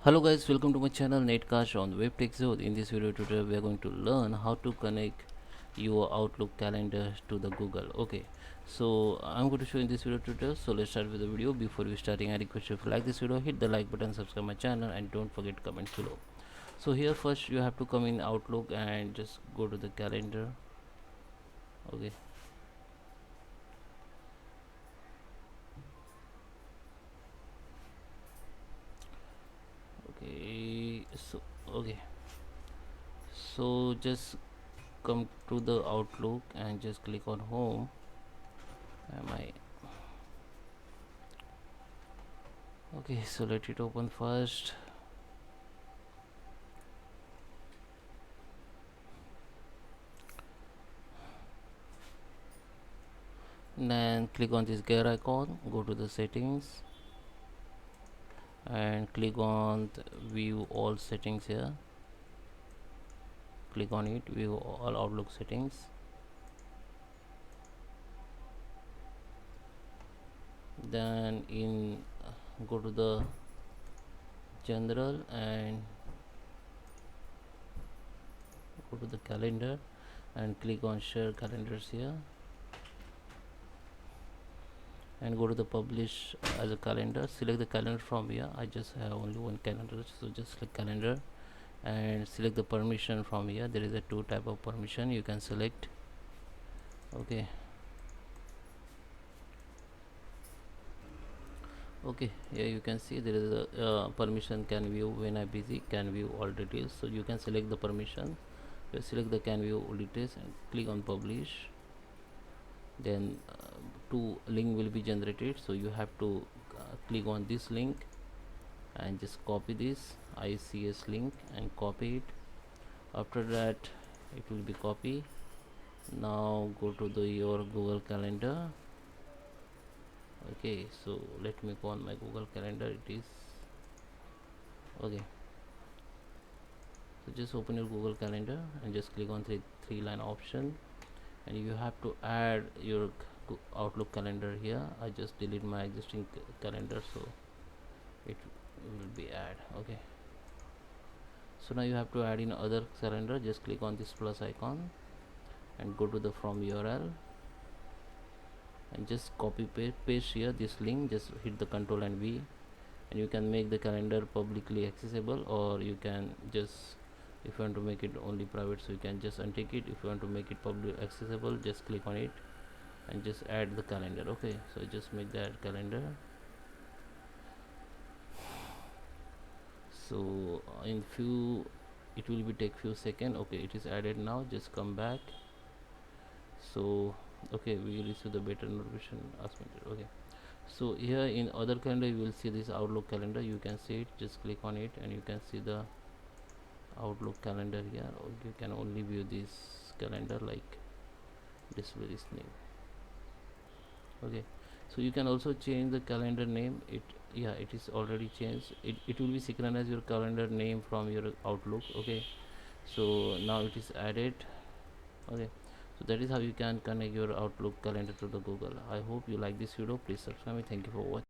Hello guys, welcome to my channel Netcast on WebTech Zone. In this video tutorial we are going to learn how to connect your Outlook calendar to the Google. Okay, so I'm going to show in this video tutorial. So let's start with the video. Before we starting, I request you, if you like this video, hit the like button, subscribe my channel, and don't forget comment below. So here first you have to come in Outlook and just go to the calendar. Okay, okay, okay, so just come to the Outlook and just click on home. Am I okay? So let it open first. Then click on this gear icon, go to the settings and click on view all settings. Here click on it, view all Outlook settings. Then in go to the general and go to the calendar and click on share calendars here, and go to the publish as a calendar. Select the calendar from here. I just have only one calendar, so just select calendar and select the permission from here. There is a two type of permission you can select. Okay, okay, here you can see there is a permission can view when I busy, can view all details. So you can select the permission. Just select the can view all details and click on publish. Then two link will be generated, so you have to click on this link and just copy this ICS link and copy it. After that it will be copy. Now go to the your Google Calendar. Okay, so let me go on my Google Calendar. It is okay. So just open your Google Calendar and just click on three line option, and you have to add your Outlook calendar here. I just delete my existing calendar, so it will be add. Okay, so now you have to add in other calendar. Just click on this plus icon and go to the from URL and just copy paste here this link. Just hit the Ctrl and V, and you can make the calendar publicly accessible, or you can just, if you want to make it only private, so you can just untake it. If you want to make it public accessible, just click on it and just add the calendar. Okay, so just make that calendar. So in few, it will be take few seconds. Okay, it is added now. Just come back. So okay, we receive the better notification as mentioned. Okay, so here in other calendar you will see this Outlook calendar. You can see it. Just click on it and you can see the Outlook calendar here, or you can only view this calendar like display this name. Okay, so you can also change the calendar name. It is already changed. It will be synchronize your calendar name from your Outlook. Okay, so now it is added. Okay, so that is how you can connect your Outlook calendar to the Google. I hope you like this video. Please subscribe me. Thank you for watching.